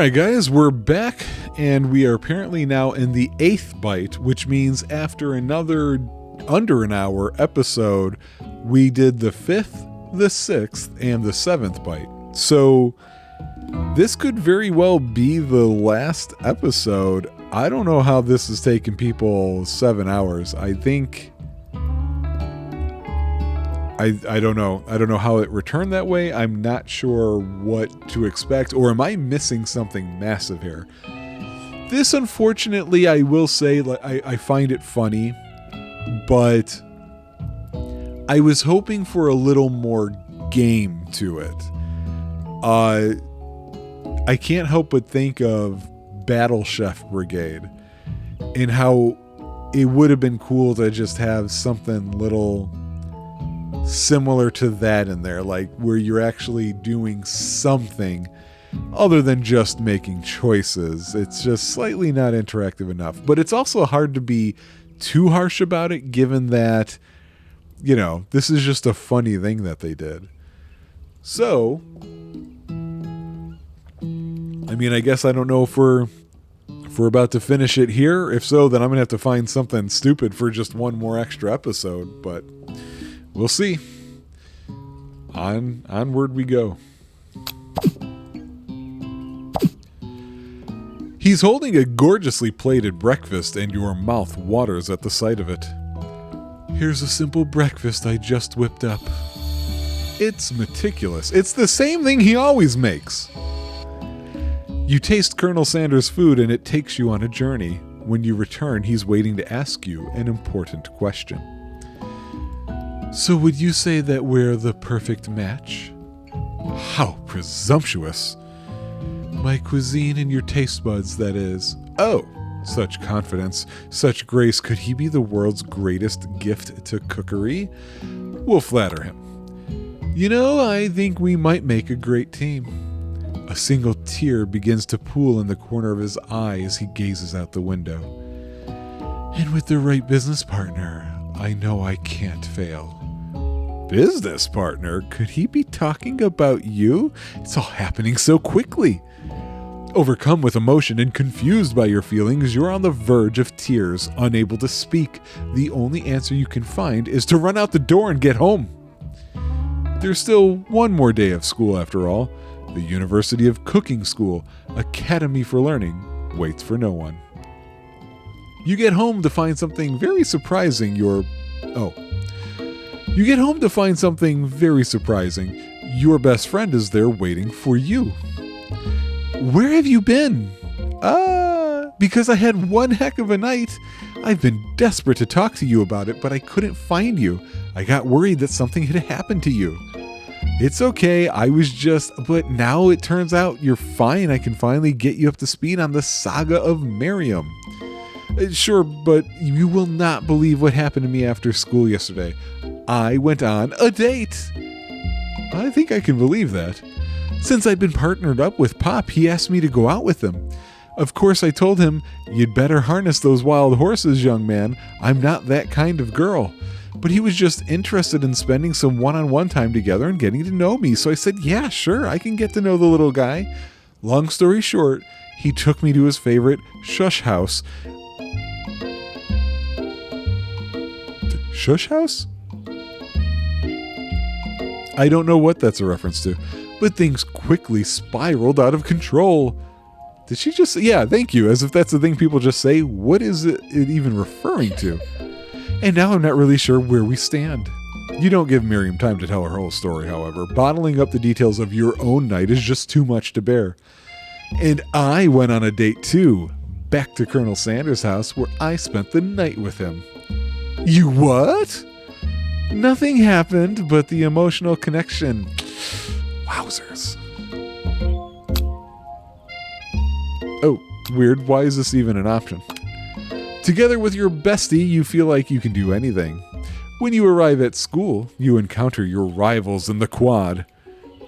Alright guys, we're back, and we are apparently now in the 8th bite, which means after another under an hour episode, we did the 5th, the 6th, and the 7th bite. So, this could very well be the last episode. I don't know how this has taken people 7 hours. I think... I don't know. I don't know how it returned that way. I'm not sure what to expect. Or am I missing something massive here? This, unfortunately, I will say, I find it funny. But I was hoping for a little more game to it. I can't help but think of Battle Chef Brigade. And how it would have been cool to just have something little... similar to that in there, like where you're actually doing something other than just making choices. It's just slightly not interactive enough, but it's also hard to be too harsh about it given that, you know, this is just a funny thing that they did. So, I mean, I guess I don't know if we're about to finish it here. If so, then I'm gonna have to find something stupid for just one more extra episode, but we'll see. Onward we go. He's holding a gorgeously plated breakfast and your mouth waters at the sight of it. Here's a simple breakfast I just whipped up. It's meticulous. It's the same thing he always makes. You taste Colonel Sanders' food and it takes you on a journey. When you return, he's waiting to ask you an important question. So would you say that we're the perfect match? How presumptuous. My cuisine and your taste buds, that is. Oh, such confidence, such grace. Could he be the world's greatest gift to cookery? We'll flatter him. You know, I think we might make a great team. A single tear begins to pool in the corner of his eye as he gazes out the window. And with the right business partner, I know I can't fail. Business partner? Could he be talking about you? It's all happening so quickly. Overcome with emotion and confused by your feelings, you're on the verge of tears, unable to speak. The only answer you can find is to run out the door and get home. There's still one more day of school after all. The University of Cooking School, Academy for Learning, waits for no one. You get home to find something very surprising. Your best friend is there waiting for you. Where have you been? Because I had one heck of a night. I've been desperate to talk to you about it, but I couldn't find you. I got worried that something had happened to you. It's okay, but now it turns out you're fine. I can finally get you up to speed on the saga of Miriam. Sure, but you will not believe what happened to me after school yesterday. I went on a date. I think I can believe that. Since I'd been partnered up with Pop, he asked me to go out with him. Of course, I told him, you'd better harness those wild horses, young man. I'm not that kind of girl. But he was just interested in spending some one-on-one time together and getting to know me. So I said, yeah, sure, I can get to know the little guy. Long story short, he took me to his favorite shush house. Shush house? I don't know what that's a reference to, but things quickly spiraled out of control. Did she just say, yeah, thank you, as if that's the thing people just say? What is it even referring to? And now I'm not really sure where we stand. You don't give Miriam time to tell her whole story, however. Bottling up the details of your own night is just too much to bear. And I went on a date too, back to Colonel Sanders' house where I spent the night with him. You what? Nothing happened but the emotional connection. Wowzers. Oh, weird. Why is this even an option? Together with your bestie, you feel like you can do anything. When you arrive at school, you encounter your rivals in the quad.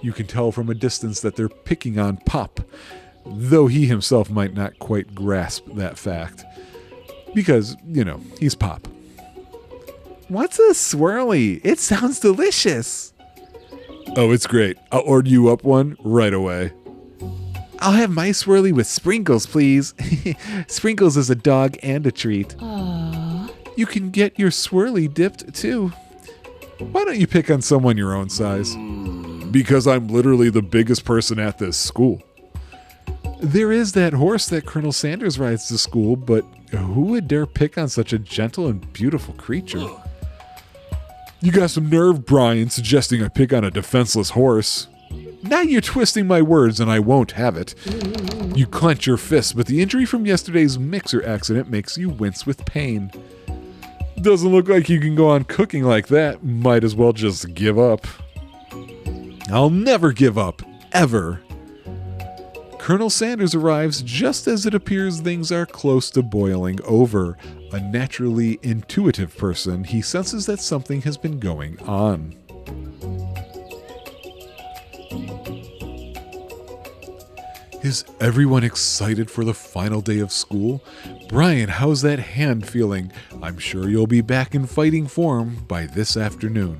You can tell from a distance that they're picking on Pop, though he himself might not quite grasp that fact. Because, you know, he's Pop. What's a swirly? It sounds delicious. Oh, it's great. I'll order you up one right away. I'll have my swirly with Sprinkles, please. Sprinkles is a dog and a treat. Aww. You can get your swirly dipped, too. Why don't you pick on someone your own size? Because I'm literally the biggest person at this school. There is that horse that Colonel Sanders rides to school, but who would dare pick on such a gentle and beautiful creature? You got some nerve, Brian, suggesting I pick on a defenseless horse. Now you're twisting my words and I won't have it. You clench your fist, but the injury from yesterday's mixer accident makes you wince with pain. Doesn't look like you can go on cooking like that. Might as well just give up. I'll never give up. Ever. Colonel Sanders arrives just as it appears things are close to boiling over. A naturally intuitive person, he senses that something has been going on. Is everyone excited for the final day of school? Brian, how's that hand feeling? I'm sure you'll be back in fighting form by this afternoon.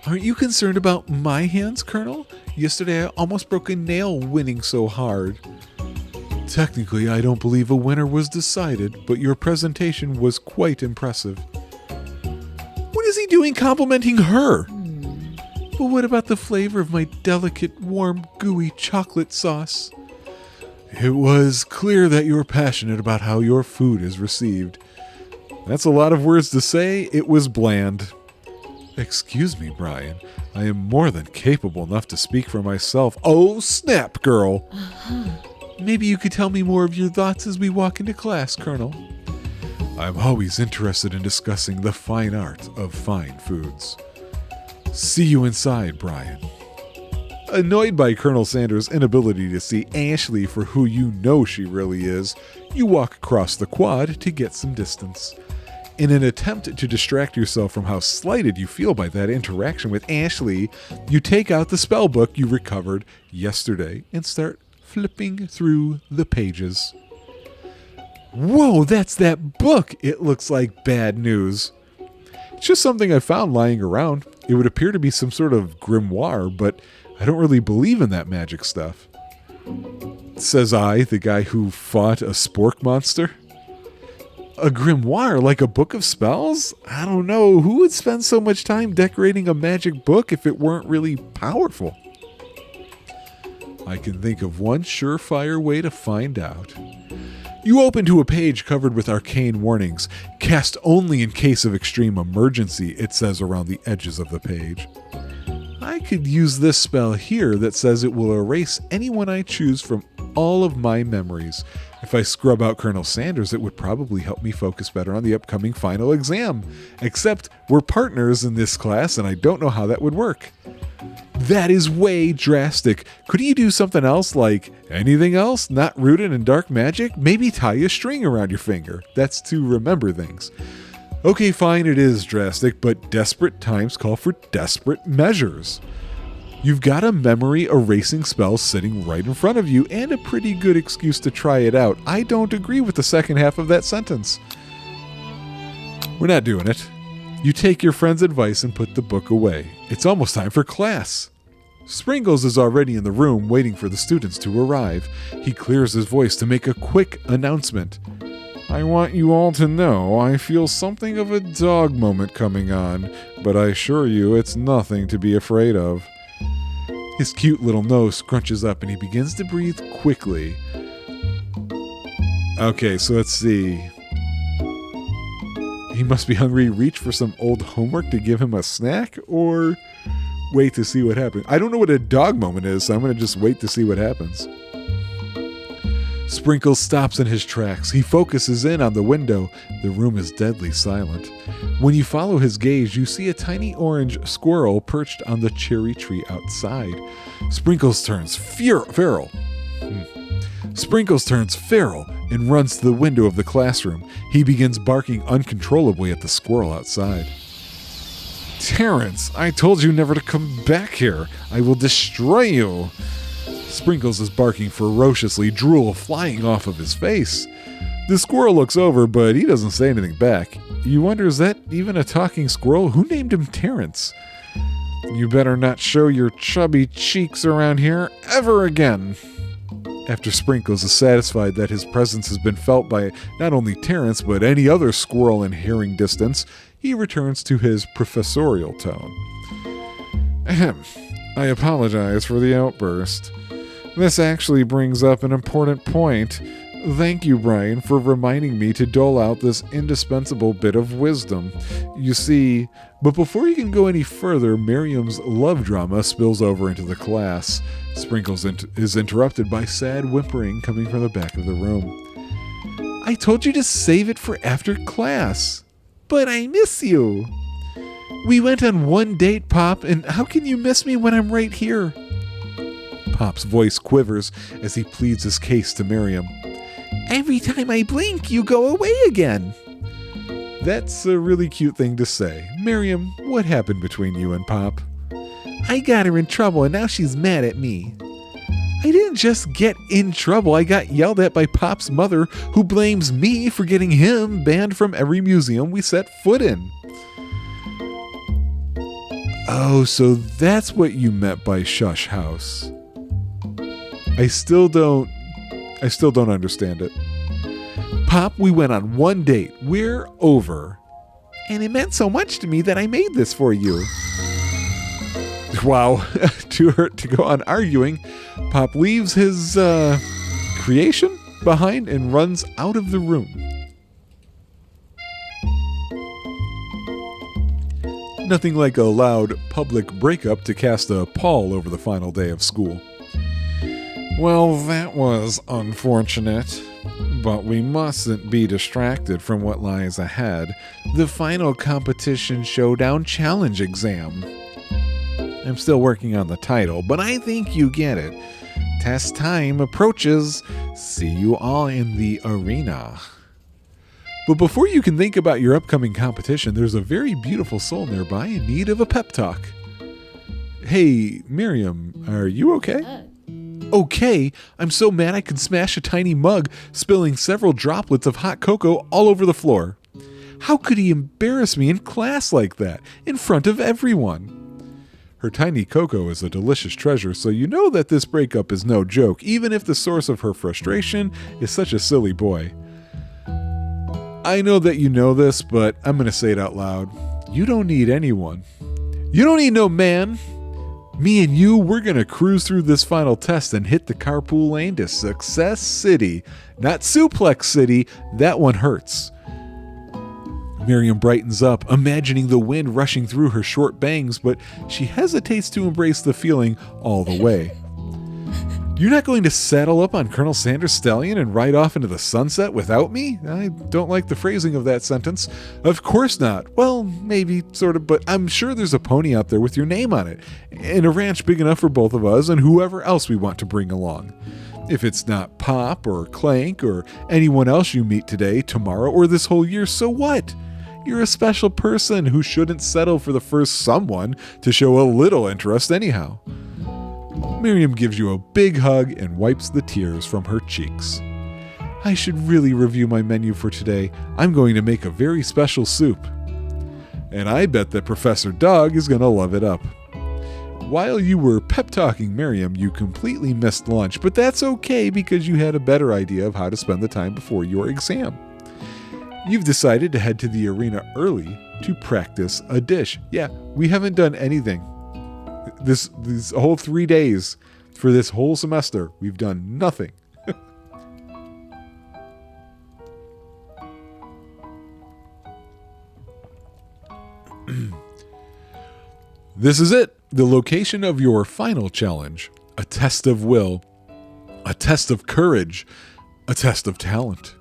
Aren't you concerned about my hands, Colonel? Yesterday I almost broke a nail winning so hard. Technically, I don't believe a winner was decided, but your presentation was quite impressive. What is he doing complimenting her? But what about the flavor of my delicate, warm, gooey chocolate sauce? It was clear that you're passionate about how your food is received. That's a lot of words to say. It was bland. Excuse me, Brian. I am more than capable enough to speak for myself. Oh, snap, girl. Maybe you could tell me more of your thoughts as we walk into class, Colonel. I'm always interested in discussing the fine art of fine foods. See you inside, Brian. Annoyed by Colonel Sanders' inability to see Ashley for who you know she really is, you walk across the quad to get some distance. In an attempt to distract yourself from how slighted you feel by that interaction with Ashley, you take out the spell book you recovered yesterday and start flipping through the pages. Whoa, that's that book! It looks like bad news. It's just something I found lying around. It would appear to be some sort of grimoire, but I don't really believe in that magic stuff. Says I, the guy who fought a spork monster. A grimoire, like a book of spells? I don't know. Who would spend so much time decorating a magic book if it weren't really powerful? I can think of one surefire way to find out. You open to a page covered with arcane warnings. Cast only in case of extreme emergency, it says around the edges of the page. I could use this spell here that says it will erase anyone I choose from all of my memories. If I scrub out Colonel Sanders, it would probably help me focus better on the upcoming final exam. Except we're partners in this class, and I don't know how that would work. That is way drastic. Couldn't you do something else, like anything else not rooted in dark magic? Maybe tie a string around your finger. That's to remember things. Okay, fine, it is drastic, but desperate times call for desperate measures. You've got a memory erasing spell sitting right in front of you and a pretty good excuse to try it out. I don't agree with the second half of that sentence. We're not doing it. You take your friend's advice and put the book away. It's almost time for class. Sprinkles is already in the room waiting for the students to arrive. He clears his voice to make a quick announcement. I want you all to know I feel something of a dog moment coming on, but I assure you it's nothing to be afraid of. His cute little nose scrunches up and he begins to breathe quickly. Okay, so let's see. He must be hungry. Reach for some old homework to give him a snack, or wait to see what happens. I don't know what a dog moment is, so I'm going to just wait to see what happens. Sprinkles stops in his tracks. He focuses in on the window. The room is deadly silent. When you follow his gaze, you see a tiny orange squirrel perched on the cherry tree outside. Sprinkles turns feral. Sprinkles turns feral and runs to the window of the classroom. He begins barking uncontrollably at the squirrel outside. Terrence, I told you never to come back here. I will destroy you. Sprinkles is barking ferociously, drool flying off of his face. The squirrel looks over, but he doesn't say anything back. You wonder, is that even a talking squirrel? Who named him Terrence? You better not show your chubby cheeks around here ever again. After Sprinkles is satisfied that his presence has been felt by not only Terrence but any other squirrel in hearing distance, he returns to his professorial tone. Ahem. I apologize for the outburst. This actually brings up an important point. Thank you, Brian, for reminding me to dole out this indispensable bit of wisdom. You see, but before you can go any further, Miriam's love drama spills over into the class. Sprinkles is interrupted by sad whimpering coming from the back of the room. I told you to save it for after class. But I miss you. We went on one date, Pop, and how can you miss me when I'm right here? Pop's voice quivers as he pleads his case to Miriam. Every time I blink, you go away again. That's a really cute thing to say. Miriam, what happened between you and Pop? I got her in trouble and now she's mad at me. I didn't just get in trouble, I got yelled at by Pop's mother, who blames me for getting him banned from every museum we set foot in. Oh, so that's what you meant by shush house. I still don't understand it. Pop, we went on one date. We're over. And it meant so much to me that I made this for you. Wow. To go on arguing, Pop leaves his creation behind and runs out of the room. Nothing like a loud public breakup to cast a pall over the final day of school. Well, that was unfortunate, but we mustn't be distracted from what lies ahead. The final competition showdown challenge exam. I'm still working on the title, but I think you get it. Test time approaches. See you all in the arena. But before you can think about your upcoming competition, there's a very beautiful soul nearby in need of a pep talk. Hey, Miriam, are you okay? Okay, I'm so mad I could smash a tiny mug, spilling several droplets of hot cocoa all over the floor. How could he embarrass me in class like that, in front of everyone? Her tiny cocoa is a delicious treasure, so you know that this breakup is no joke, even if the source of her frustration is such a silly boy. I know that you know this, but I'm going to say it out loud. You don't need anyone. You don't need no man. Me and you, we're going to cruise through this final test and hit the carpool lane to Success City. Not Suplex City. That one hurts. Miriam brightens up, imagining the wind rushing through her short bangs, but she hesitates to embrace the feeling all the way. You're not going to saddle up on Colonel Sanders' stallion and ride off into the sunset without me? I don't like the phrasing of that sentence. Of course not. Well, maybe, sort of, but I'm sure there's a pony out there with your name on it, and a ranch big enough for both of us and whoever else we want to bring along. If it's not Pop or Clank or anyone else you meet today, tomorrow, or this whole year, so what? You're a special person who shouldn't settle for the first someone to show a little interest anyhow. Miriam gives you a big hug and wipes the tears from her cheeks. I should really review my menu for today. I'm going to make a very special soup. And I bet that Professor Dog is going to love it up. While you were pep-talking Miriam, you completely missed lunch, but that's okay because you had a better idea of how to spend the time before your exam. You've decided to head to the arena early to practice a dish. Yeah, we haven't done anything. This whole 3 days for this whole semester, we've done nothing. This is it, the location of your final challenge. A test of will, a test of courage, a test of talent,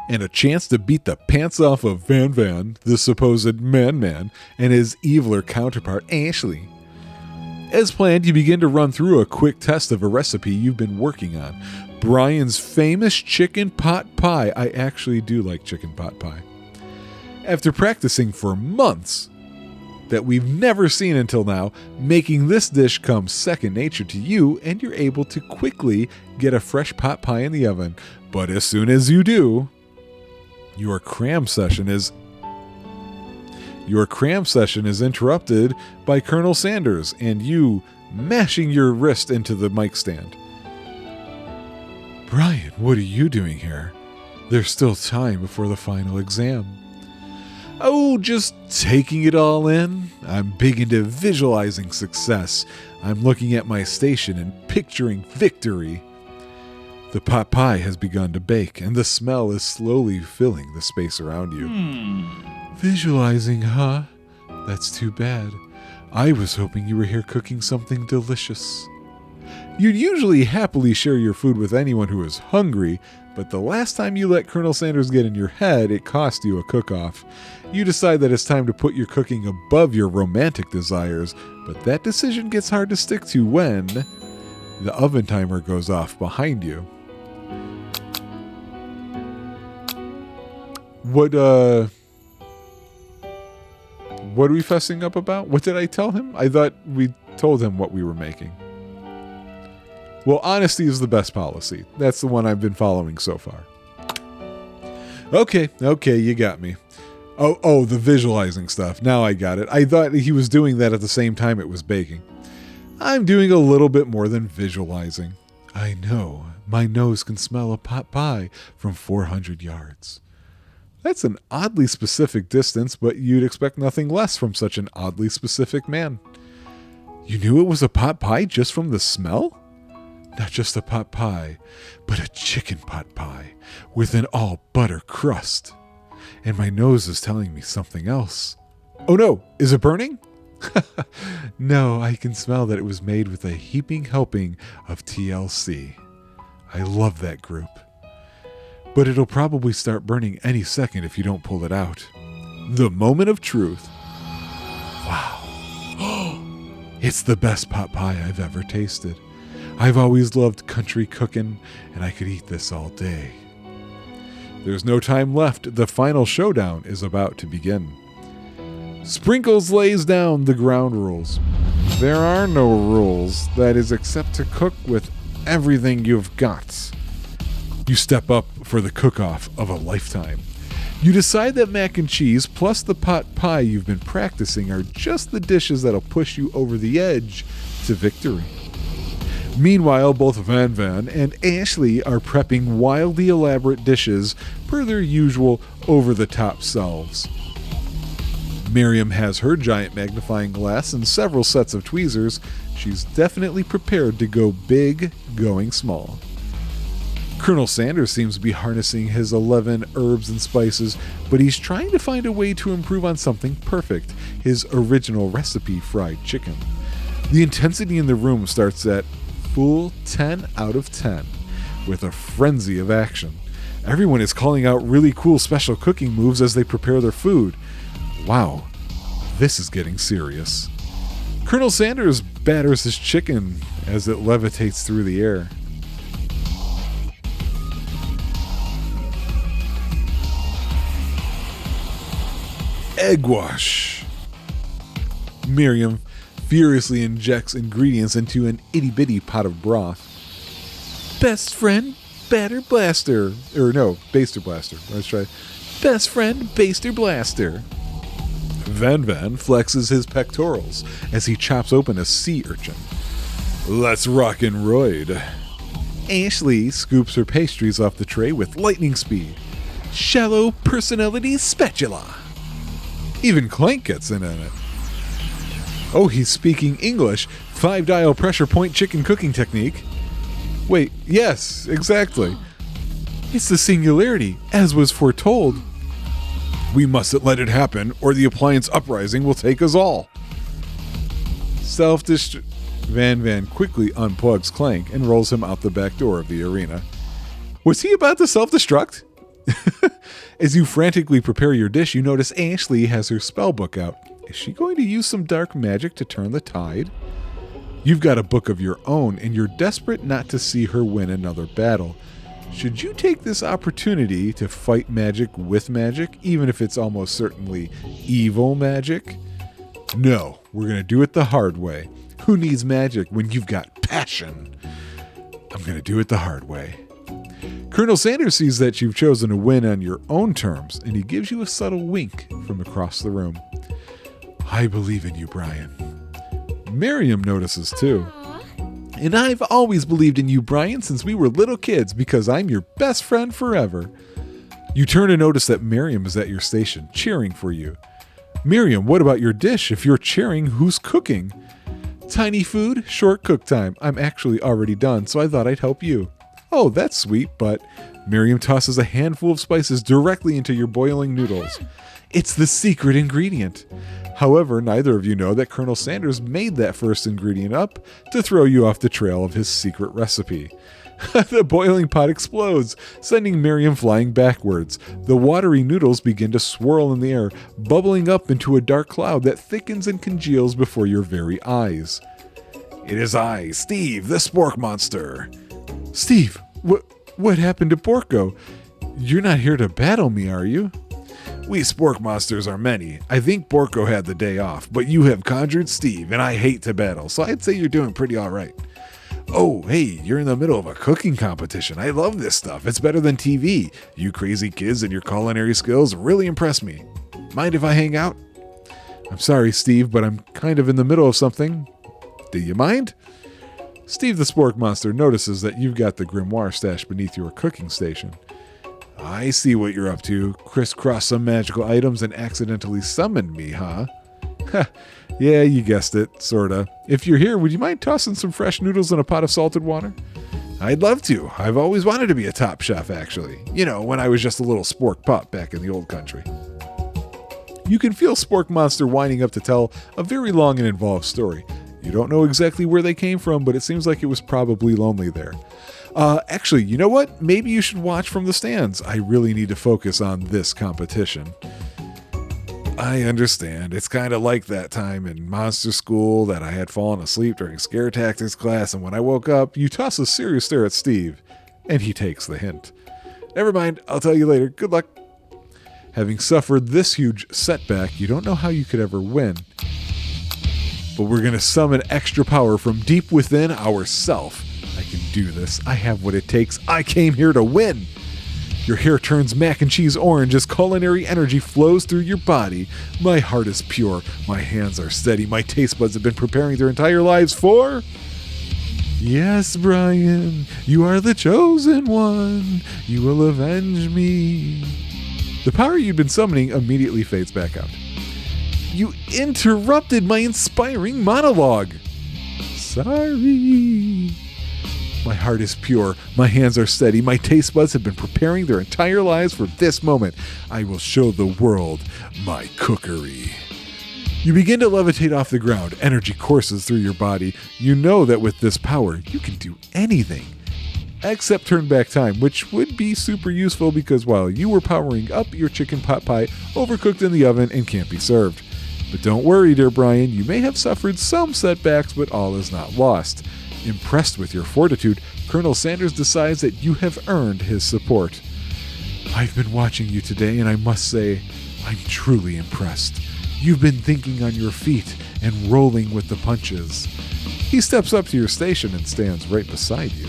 and a chance to beat the pants off of Van, the supposed man, and his eviler counterpart, Ashley. As planned, you begin to run through a quick test of a recipe you've been working on. Brian's famous chicken pot pie. I actually do like chicken pot pie. After practicing for months that we've never seen until now, making this dish come second nature to you, and you're able to quickly get a fresh pot pie in the oven. But as soon as you do, your cram session is Your cram session is interrupted by Colonel Sanders and you mashing your wrist into the mic stand. Brian, what are you doing here? There's still time before the final exam. Oh, just taking it all in. I'm big into visualizing success. I'm looking at my station and picturing victory. The pot pie has begun to bake, and the smell is slowly filling the space around you. Visualizing, huh? That's too bad. I was hoping you were here cooking something delicious. You'd usually happily share your food with anyone who is hungry, but the last time you let Colonel Sanders get in your head, it cost you a cook-off. You decide that it's time to put your cooking above your romantic desires, but that decision gets hard to stick to when the oven timer goes off behind you. What are we fussing up about? What did I tell him? I thought we told him what we were making. Well, honesty is the best policy. That's the one I've been following so far. Okay, you got me. Oh, the visualizing stuff. Now I got it. I thought he was doing that at the same time it was baking. I'm doing a little bit more than visualizing. I know. My nose can smell a pot pie from 400 yards. That's an oddly specific distance, but you'd expect nothing less from such an oddly specific man. You knew it was a pot pie just from the smell? Not just a pot pie, but a chicken pot pie with an all-butter crust. And my nose is telling me something else. Oh no, is it burning? No, I can smell that it was made with a heaping helping of TLC. I love that group. But it'll probably start burning any second if you don't pull it out. The moment of truth. Wow. It's the best pot pie I've ever tasted. I've always loved country cooking, and I could eat this all day. There's no time left. The final showdown is about to begin. Sprinkles lays down the ground rules. There are no rules, that is, except to cook with everything you've got. You step up for the cook-off of a lifetime. You decide that mac and cheese plus the pot pie you've been practicing are just the dishes that'll push you over the edge to victory. Meanwhile, both Van and Ashley are prepping wildly elaborate dishes per their usual over-the-top selves. Miriam has her giant magnifying glass and several sets of tweezers. She's definitely prepared to go big, going small. Colonel Sanders seems to be harnessing his 11 herbs and spices, but he's trying to find a way to improve on something perfect, his original recipe fried chicken. The intensity in the room starts at full 10 out of 10, with a frenzy of action. Everyone is calling out really cool special cooking moves as they prepare their food. Wow, this is getting serious. Colonel Sanders batters his chicken as it levitates through the air. Egg wash. Miriam furiously injects ingredients into an itty-bitty pot of broth. Best friend, batter blaster. Baster blaster. Let's try. Best friend, baster blaster. Van flexes his pectorals as he chops open a sea urchin. Let's rock and roid. Ashley scoops her pastries off the tray with lightning speed. Shallow personality spatula. Even Clank gets in on it. Oh, he's speaking English. 5-dial pressure point chicken cooking technique. Wait, yes, exactly. It's the singularity, as was foretold. We mustn't let it happen, or the appliance uprising will take us all. Van quickly unplugs Clank and rolls him out the back door of the arena. Was he about to self-destruct? As you frantically prepare your dish, you notice Ashley has her spell book out. Is she going to use some dark magic to turn the tide? You've got a book of your own, and you're desperate not to see her win another battle. Should you take this opportunity to fight magic with magic, even if it's almost certainly evil magic? No, we're going to do it the hard way. Who needs magic when you've got passion? I'm going to do it the hard way. Colonel Sanders sees that you've chosen to win on your own terms, and he gives you a subtle wink from across the room. I believe in you, Brian. Miriam notices too. And I've always believed in you, Brian, since we were little kids, because I'm your best friend forever. You turn to notice that Miriam is at your station, cheering for you. Miriam, what about your dish? If you're cheering, who's cooking? Tiny food, short cook time. I'm actually already done, so I thought I'd help you. Oh, that's sweet, but Miriam tosses a handful of spices directly into your boiling noodles. It's the secret ingredient. However, neither of you know that Colonel Sanders made that first ingredient up to throw you off the trail of his secret recipe. The boiling pot explodes, sending Miriam flying backwards. The watery noodles begin to swirl in the air, bubbling up into a dark cloud that thickens and congeals before your very eyes. It is I, Steve, the spork monster. Steve, what happened to Porco? You're not here to battle me, are you? We spork monsters are many. I think Porco had the day off, but you have conjured Steve, and I hate to battle, so I'd say you're doing pretty all right. Oh, hey, you're in the middle of a cooking competition. I love this stuff. It's better than TV. You crazy kids and your culinary skills really impress me. Mind if I hang out? I'm sorry, Steve, but I'm kind of in the middle of something. Do you mind? Steve the Spork Monster notices that you've got the grimoire stashed beneath your cooking station. I see what you're up to. Crisscross some magical items and accidentally summoned me, huh? Yeah, you guessed it, sorta. If you're here, would you mind tossing some fresh noodles in a pot of salted water? I'd love to. I've always wanted to be a top chef, actually. You know, when I was just a little spork pup back in the old country. You can feel Spork Monster winding up to tell a very long and involved story. You don't know exactly where they came from, but it seems like it was probably lonely there. Actually, you know what? Maybe you should watch from the stands. I really need to focus on this competition. I understand. It's kind of like that time in monster school that I had fallen asleep during scare tactics class, and when I woke up, you toss a serious stare at Steve, and he takes the hint. Never mind, I'll tell you later. Good luck. Having suffered this huge setback, you don't know how you could ever win. But we're going to summon extra power from deep within ourself. I can do this. I have what it takes. I came here to win. Your hair turns mac and cheese orange as culinary energy flows through your body. My heart is pure. My hands are steady. My taste buds have been preparing their entire lives for... Yes, Brian, you are the chosen one. You will avenge me. The power you've been summoning immediately fades back out. You interrupted my inspiring monologue. Sorry. My heart is pure. My hands are steady. My taste buds have been preparing their entire lives for this moment. I will show the world my cookery. You begin to levitate off the ground. Energy courses through your body. You know that with this power, you can do anything. Except turn back time, which would be super useful because while you were powering up, your chicken pot pie overcooked in the oven and can't be served. But don't worry, dear Brian. You may have suffered some setbacks, but all is not lost. Impressed with your fortitude, Colonel Sanders decides that you have earned his support. I've been watching you today, and I must say, I'm truly impressed. You've been thinking on your feet and rolling with the punches. He steps up to your station and stands right beside you.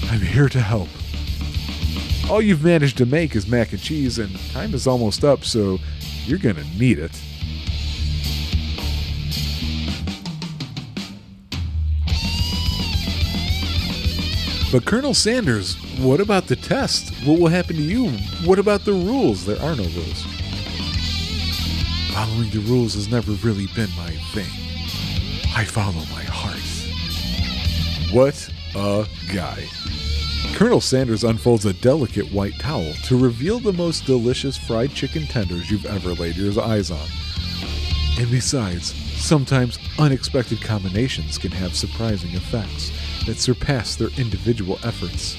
I'm here to help. All you've managed to make is mac and cheese, and time is almost up, so you're gonna need it. But Colonel Sanders, what about the test? What will happen to you? What about the rules? There are no rules. Following the rules has never really been my thing. I follow my heart. What a guy. Colonel Sanders unfolds a delicate white towel to reveal the most delicious fried chicken tenders you've ever laid your eyes on. And besides, sometimes unexpected combinations can have surprising effects that surpass their individual efforts.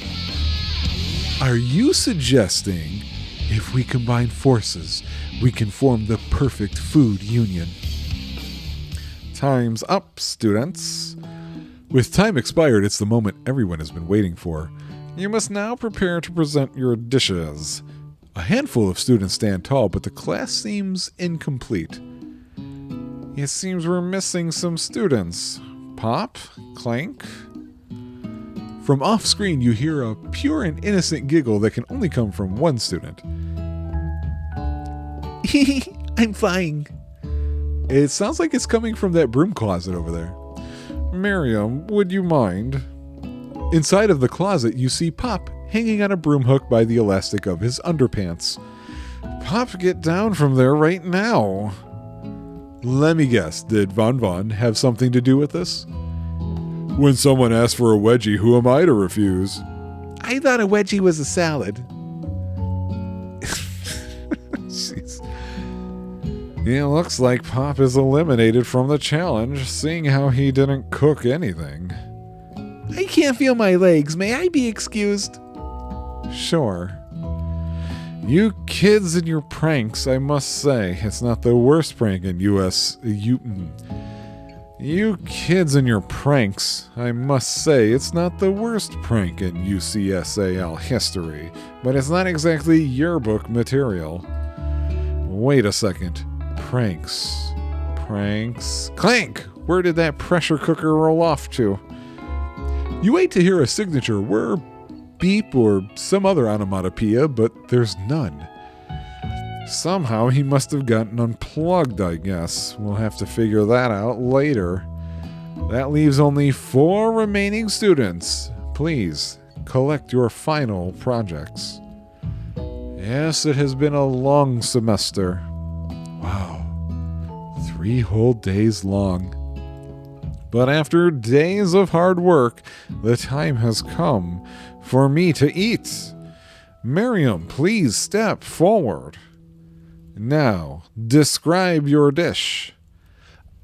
Are you suggesting if we combine forces, we can form the perfect food union? Time's up, students. With time expired, it's the moment everyone has been waiting for. You must now prepare to present your dishes. A handful of students stand tall, but the class seems incomplete. It seems we're missing some students. Pop? Clank? From off-screen, you hear a pure and innocent giggle that can only come from one student. I'm flying. It sounds like it's coming from that broom closet over there. Miriam, would you mind? Inside of the closet, you see Pop hanging on a broom hook by the elastic of his underpants. Pop, get down from there right now. Let me guess, did Von Von have something to do with this? When someone asks for a wedgie, who am I to refuse? I thought a wedgie was a salad. Jeez. It looks like Pop is eliminated from the challenge, seeing how he didn't cook anything. I can't feel my legs. May I be excused? Sure. You kids and your pranks, I must say, it's not the worst prank in You kids and your pranks, I must say, it's not the worst prank in UCSAL history, but it's not exactly yearbook material. Wait a second. Pranks. Clank! Where did that pressure cooker roll off to? You wait to hear a signature whir, beep, or some other onomatopoeia, but there's none. Somehow he must have gotten unplugged, I guess. We'll have to figure that out later. That leaves only 4 remaining students. Please, collect your final projects. Yes, it has been a long semester. Wow. 3 whole days long. But after days of hard work, the time has come for me to eat. Miriam, please step forward. Now, describe your dish.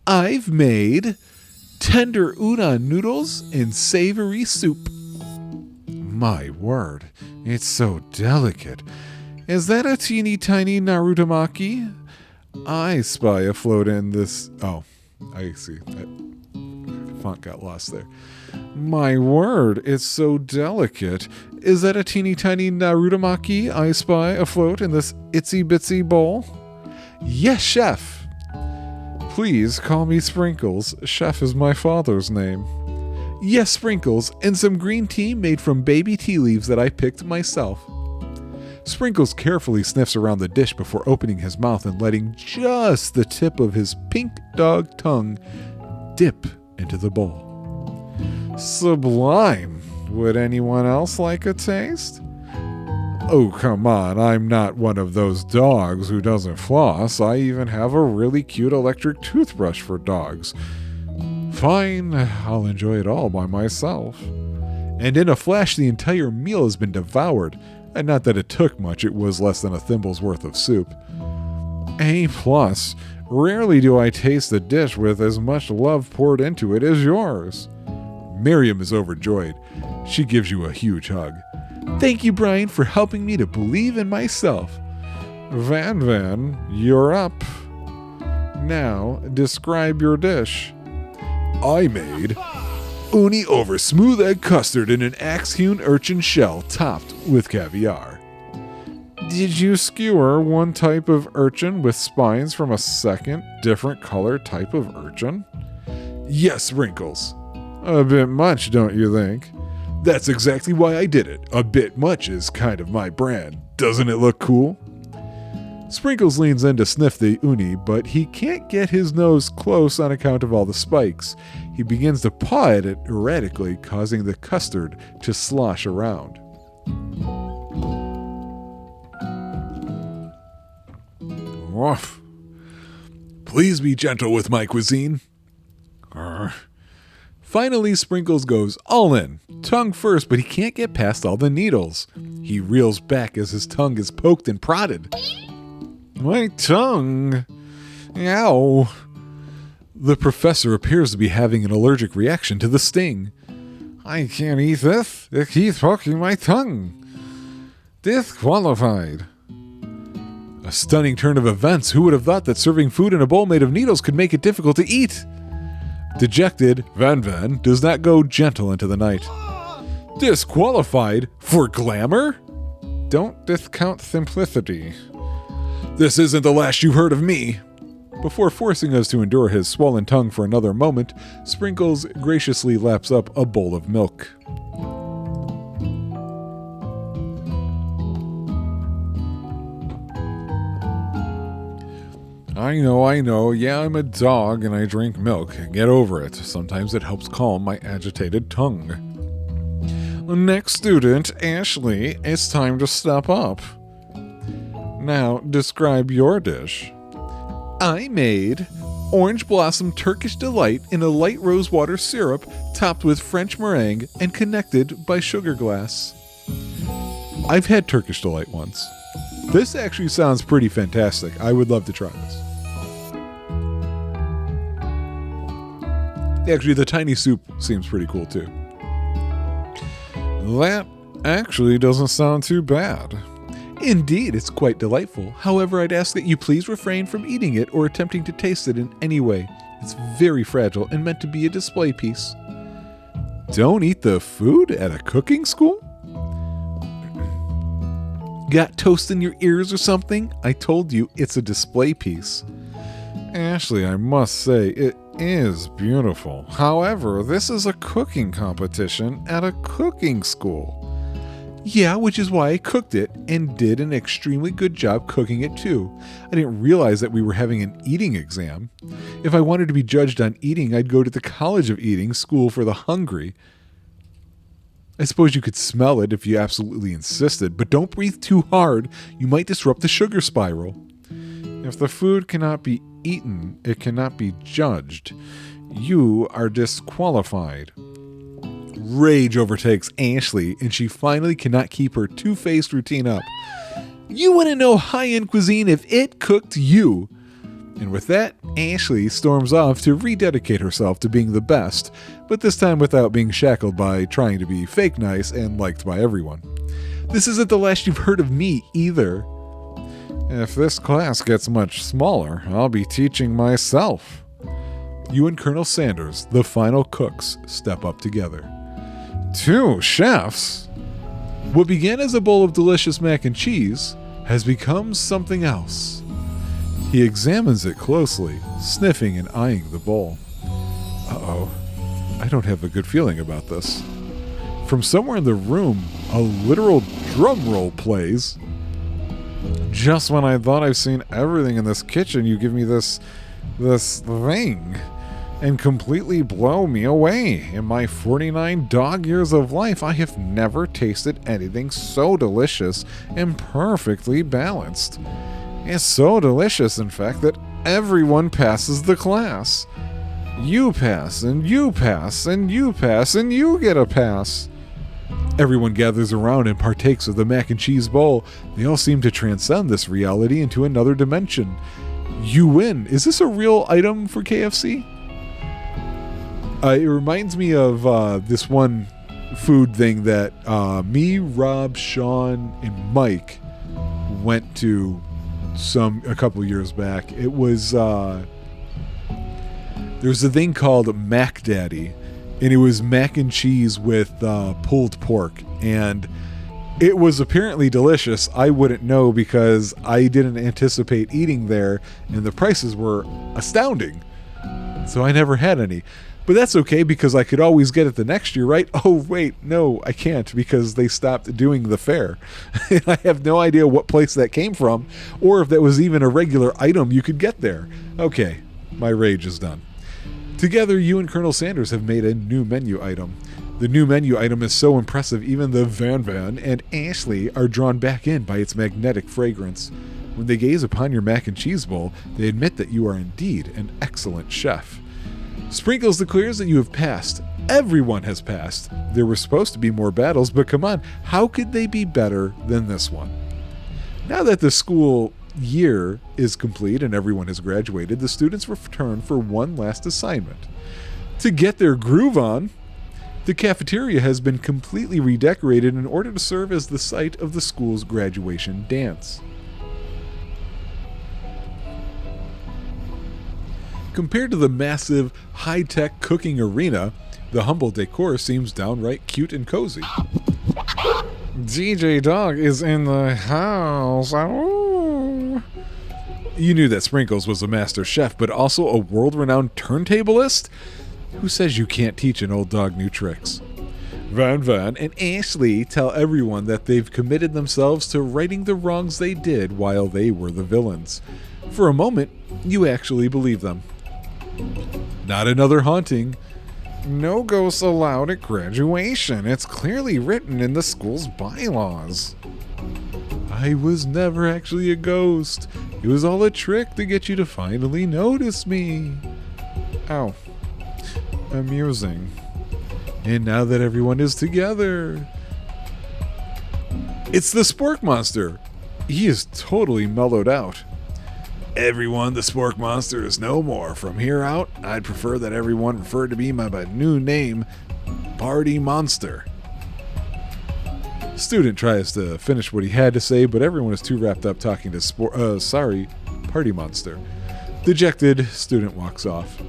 I've made tender udon noodles and savory soup. My word, it's so delicate. Is that a teeny tiny narutomaki? I spy afloat in this... Oh, I see. That font got lost there. My word, it's so delicate. Is that a teeny tiny narutomaki I spy afloat in this itsy bitsy bowl? Yes, chef. Please call me Sprinkles. Chef is my father's name. Yes, Sprinkles, and some green tea made from baby tea leaves that I picked myself. Sprinkles carefully sniffs around the dish before opening his mouth and letting just the tip of his pink dog tongue dip into the bowl. Sublime! Would anyone else like a taste? Oh, come on, I'm not one of those dogs who doesn't floss. I even have a really cute electric toothbrush for dogs. Fine, I'll enjoy it all by myself. And in a flash, the entire meal has been devoured. And not that it took much, it was less than a thimble's worth of soup. A+. Rarely do I taste a dish with as much love poured into it as yours. Miriam is overjoyed. She gives you a huge hug. Thank you, Brian, for helping me to believe in myself. Van, you're up. Now, describe your dish. I made uni over smooth egg custard in an axe-hewn urchin shell topped with caviar. Did you skewer one type of urchin with spines from a second, different color type of urchin? Yes, Wrinkles. A bit much, don't you think? That's exactly why I did it. A bit much is kind of my brand. Doesn't it look cool? Sprinkles leans in to sniff the uni, but he can't get his nose close on account of all the spikes. He begins to paw at it erratically, causing the custard to slosh around. Woof. Please be gentle with my cuisine. Finally, Sprinkles goes all in, tongue first, but he can't get past all the needles. He reels back as his tongue is poked and prodded. My tongue! Ow! The professor appears to be having an allergic reaction to the sting. I can't eat this. It keeps poking my tongue. Disqualified. A stunning turn of events. Who would have thought that serving food in a bowl made of needles could make it difficult to eat? Dejected, Van does not go gentle into the night. Disqualified? For glamour? Don't discount simplicity. This isn't the last you've heard of me. Before forcing us to endure his swollen tongue for another moment, Sprinkles graciously laps up a bowl of milk. I know. Yeah, I'm a dog and I drink milk. Get over it. Sometimes it helps calm my agitated tongue. Next student, Ashley, it's time to step up. Now, describe your dish. I made orange blossom Turkish delight in a light rosewater syrup topped with French meringue and connected by sugar glass. I've had Turkish delight once. This actually sounds pretty fantastic. I would love to try this. Actually, the tiny soup seems pretty cool too. That actually doesn't sound too bad. Indeed, it's quite delightful. However, I'd ask that you please refrain from eating it or attempting to taste it in any way. It's very fragile and meant to be a display piece. Don't eat the food at a cooking school? Got toast in your ears or something? I told you it's a display piece. Ashley, I must say, it is beautiful. However, this is a cooking competition at a cooking school. Yeah, which is why I cooked it and did an extremely good job cooking it too. I didn't realize that we were having an eating exam. If I wanted to be judged on eating, I'd go to the College of Eating, School for the Hungry. I suppose you could smell it if you absolutely insisted, but don't breathe too hard. You might disrupt the sugar spiral. If the food cannot be eaten, it cannot be judged. You are disqualified. Rage overtakes Ashley, and she finally cannot keep her two-faced routine up. You want to know high-end cuisine if it cooked you. And with that, Ashley storms off to rededicate herself to being the best, but this time without being shackled by trying to be fake nice and liked by everyone. This isn't the last you've heard of me either. If this class gets much smaller, I'll be teaching myself. You and Colonel Sanders, the final cooks, step up together. 2 chefs? What began as a bowl of delicious mac and cheese has become something else. He examines it closely, sniffing and eyeing the bowl. Uh-oh, I don't have a good feeling about this. From somewhere in the room, a literal drum roll plays. Just when I thought I've seen everything in this kitchen, you give me this thing and completely blow me away. In my 49 dog years of life, I have never tasted anything so delicious and perfectly balanced. It's so delicious, in fact, that everyone passes the class. You pass, and you pass, and you pass, and you get a pass. Everyone gathers around and partakes of the mac and cheese bowl. They all seem to transcend this reality into another dimension. You win. Is this a real item for KFC? It reminds me of this one food thing that me, Rob, Sean, and Mike went to a couple years back. It was there's a thing called Mac Daddy, and it was mac and cheese with pulled pork, and it was apparently delicious. I wouldn't know because I didn't anticipate eating there, and the prices were astounding, so I never had any. But that's okay because I could always get it the next year, right? Oh, wait, no, I can't because they stopped doing the fair. I have no idea what place that came from or if that was even a regular item you could get there. Okay, my rage is done. Together, you and Colonel Sanders have made a new menu item. The new menu item is so impressive, even the Van and Ashley are drawn back in by its magnetic fragrance. When they gaze upon your mac and cheese bowl, they admit that you are indeed an excellent chef. Sprinkles declares that you have passed. Everyone has passed. There were supposed to be more battles, but come on, how could they be better than this one? Now that the school year is complete and everyone has graduated, the students return for one last assignment. To get their groove on, the cafeteria has been completely redecorated in order to serve as the site of the school's graduation dance. Compared to the massive, high-tech cooking arena, the humble decor seems downright cute and cozy. DJ Dog is in the house. Oh. You knew that Sprinkles was a master chef, but also a world-renowned turntablist? Who says you can't teach an old dog new tricks? Van and Ashley tell everyone that they've committed themselves to righting the wrongs they did while they were the villains. For a moment, You actually believe them. Not another haunting. No ghosts allowed at graduation. It's clearly written in the school's bylaws. I was never actually a ghost. It was all a trick to get you to finally notice me. Ow. Amusing. And now that everyone is together... It's the Spork Monster. He is totally mellowed out. Everyone, the Spork Monster is no more. From here out, I'd prefer that everyone refer to me by my new name, Party Monster. Student tries to finish what he had to say, but everyone is too wrapped up talking to Party Monster. Dejected, student walks off.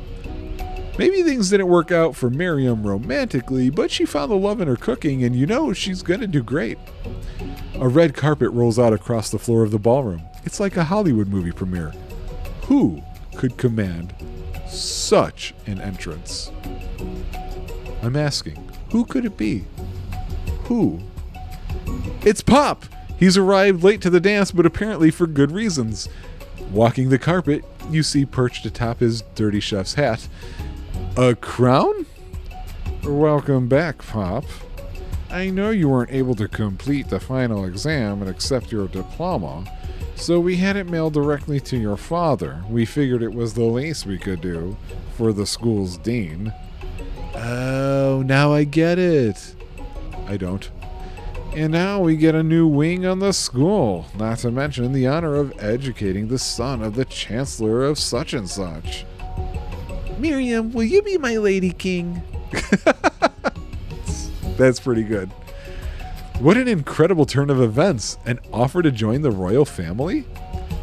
Maybe things didn't work out for Miriam romantically, but she found the love in her cooking, and you know she's gonna do great. A red carpet rolls out across the floor of the ballroom. It's like a Hollywood movie premiere. Who could command such an entrance? I'm asking, who could it be? Who? It's Pop! He's arrived late to the dance, but apparently for good reasons. Walking the carpet, you see perched atop his dirty chef's hat. A crown? Welcome back, Pop. I know you weren't able to complete the final exam and accept your diploma, so we had it mailed directly to your father. We figured it was the least we could do for the school's dean. Oh, now I get it. I don't. And now we get a new wing on the school, not to mention the honor of educating the son of the chancellor of such and such. Miriam, will you be my lady king? That's pretty good. What an incredible turn of events. An offer to join the royal family?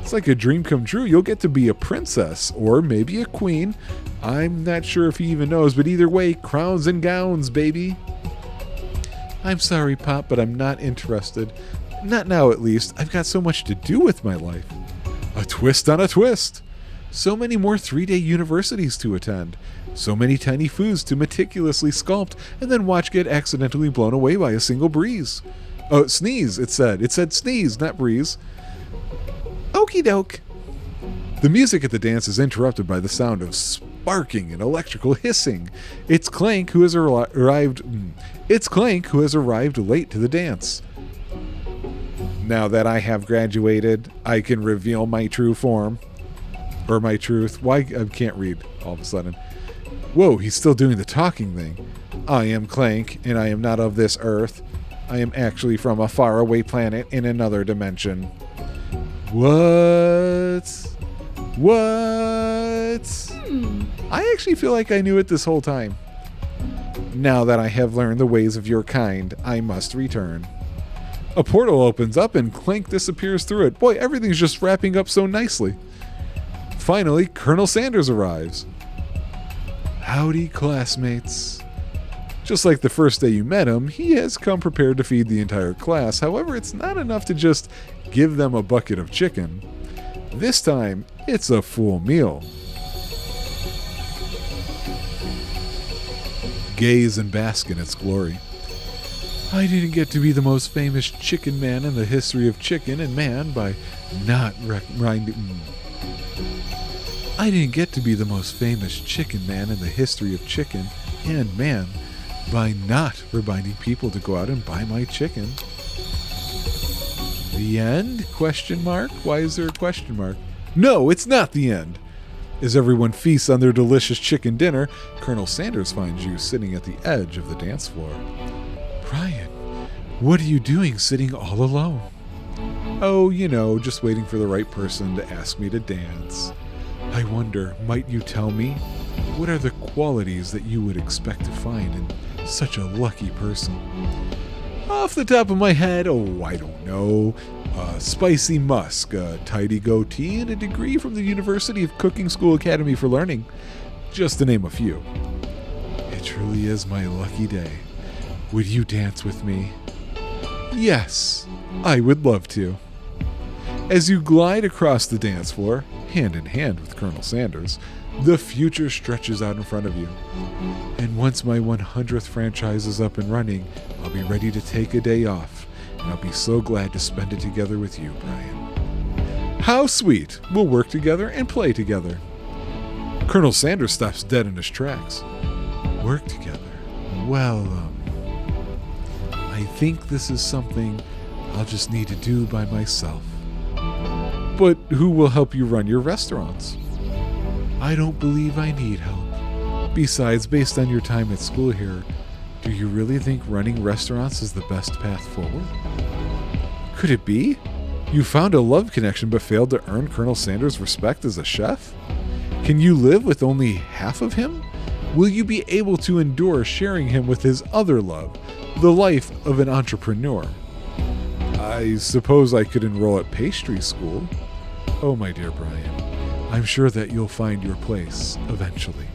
It's like a dream come true. You'll get to be a princess, or maybe a queen. I'm not sure if he even knows, but either way, crowns and gowns, baby. I'm sorry, Pop, but I'm not interested. Not now, at least. I've got so much to do with my life. A twist on a twist. So many more 3-day universities to attend. So many tiny foods to meticulously sculpt and then watch get accidentally blown away by a single breeze. Oh, sneeze, it said. It said sneeze, not breeze. Okie doke. The music at the dance is interrupted by the sound of sparking and electrical hissing. It's Clank who has arrived late to the dance. Now that I have graduated, I can reveal my true form. Or my truth. Why? I can't read all of a sudden. Whoa, he's still doing the talking thing. I am Clank, and I am not of this earth. I am actually from a faraway planet in another dimension. What? I actually feel like I knew it this whole time. Now that I have learned the ways of your kind, I must return. A portal opens up and Clank disappears through it. Boy, everything's just wrapping up so nicely. Finally, Colonel Sanders arrives. Howdy, classmates. Just like the first day you met him, he has come prepared to feed the entire class. However, it's not enough to just give them a bucket of chicken. This time, it's a full meal. Gaze and bask in its glory. I didn't get to be the most famous chicken man in the history of chicken and man by not I didn't get to be the most famous chicken man in the history of chicken and man by not reminding people to go out and buy my chicken. The end? Question mark? Why is there a question mark? No, it's not the end. As everyone feasts on their delicious chicken dinner, Colonel Sanders finds you sitting at the edge of the dance floor. Brian, what are you doing sitting all alone? Oh, you know, just waiting for the right person to ask me to dance. I wonder, might you tell me? What are the qualities that you would expect to find in such a lucky person? Off the top of my head, I don't know. Spicy musk, a tidy goatee, and a degree from the University of Cooking School Academy for Learning. Just to name a few. It truly is my lucky day. Would you dance with me? Yes, I would love to. As you glide across the dance floor, hand in hand with Colonel Sanders, the future stretches out in front of you. And once my 100th franchise is up and running, I'll be ready to take a day off, and I'll be so glad to spend it together with you, Brian. How sweet. We'll work together and play together. Colonel Sanders stops dead in his tracks. Work together. Well, I think this is something I'll just need to do by myself. But who will help you run your restaurants? I don't believe I need help. Besides, based on your time at school here, do you really think running restaurants is the best path forward? Could it be? You found a love connection but failed to earn Colonel Sanders' respect as a chef? Can you live with only half of him? Will you be able to endure sharing him with his other love, the life of an entrepreneur? I suppose I could enroll at pastry school. Oh, my dear Brian, I'm sure that you'll find your place eventually.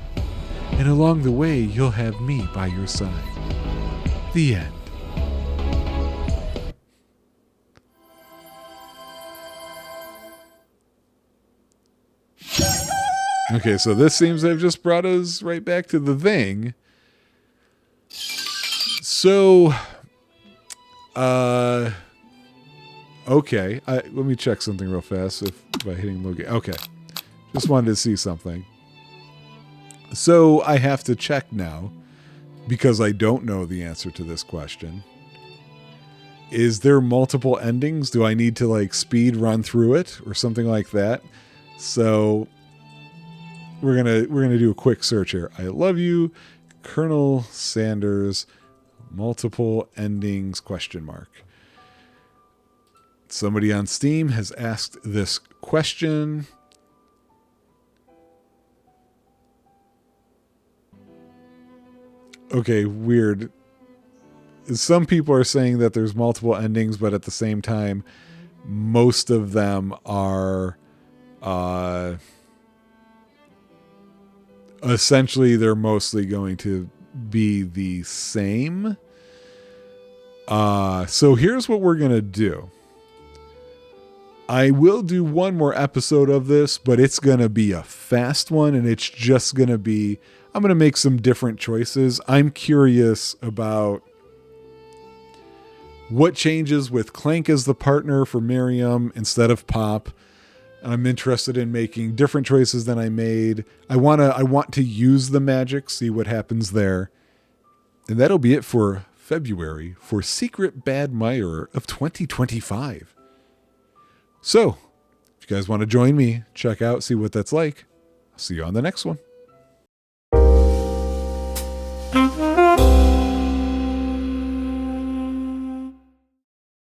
And along the way, you'll have me by your side. The end. Okay, so this seems to have just brought us right back to the thing. So, okay. Let me check something real fast by hitting locate. Okay. Just wanted to see something. So I have to check now because I don't know the answer to this question. Is there multiple endings? Do I need to speed run through it or something like that? So we're gonna do a quick search here. I love you, Colonel Sanders, multiple endings ? Somebody on Steam has asked this question. Okay, weird. Some people are saying that there's multiple endings, but at the same time, most of them are essentially they're mostly going to be the same. So here's what we're going to do. I will do one more episode of this, but it's going to be a fast one, and it's just going to be, I'm going to make some different choices. I'm curious about what changes with Clank as the partner for Miriam instead of Pop. I'm interested in making different choices than I made. I want to use the magic, see what happens there. And that'll be it for February for Secret Badmirer of 2025. So, if you guys want to join me, check out, see what that's like. I'll see you on the next one.